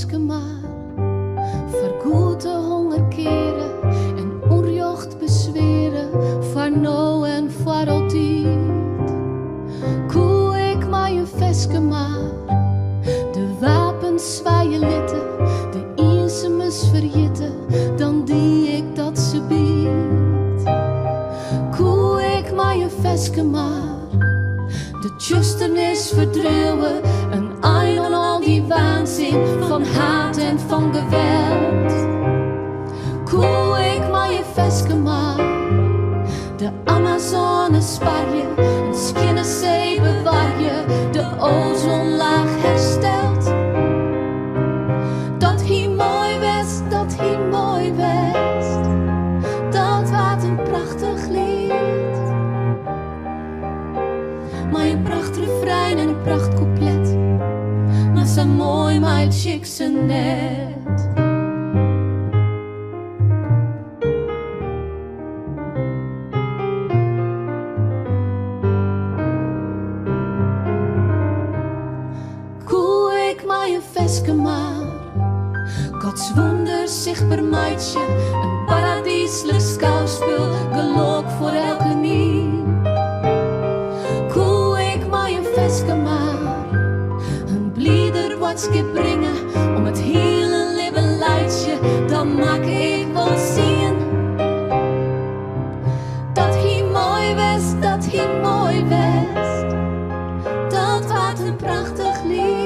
veske maar, vergoed de honger keren en onjocht bezweren, voor nou en voor altijd. Koe ik maar je veske maar, de wapens zwaaien litten, de eensemes verjitten, dan die ik dat ze biedt. Koe ik maar je veske maar, de tjusternis verdruwen, een eind aan al die waanzin van haat en van geweld. Koe ik maar je veske maar, de Amazone spar je, een Schinnenzee bewaar je, de ozonlaag herstelt. Dat hier mooi west, dat hier mooi west, dat wat een prachtig lied. Maar een pracht refrein en een pracht couplet, maar zo mooi, maar het chic ze net. Veske maar, Gods wunder zichtbaar meidje, een paradieselijk schouwspel, geluk voor elke nie. Koe ik maar je veske maar, een blieder wat skip brengen, om het hele leven leidje, dan maak ik wel zien. Dat hier mooi west, dat hier mooi west, dat wat een prachtig lied.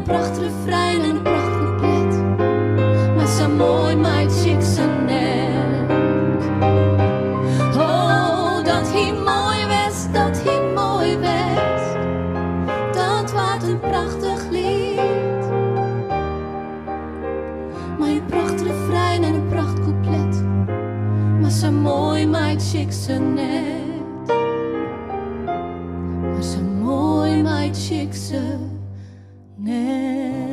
Pracht refrein en een pracht couplet, maar zo mooi, maar het chic ze net. Oh, dat hier mooi west, dat hier mooi west, dat wat een prachtig lied. Maar je pracht refrein en een pracht couplet, maar zo mooi, maar het chic ze net. Maar zo mooi, maar het chic ze net.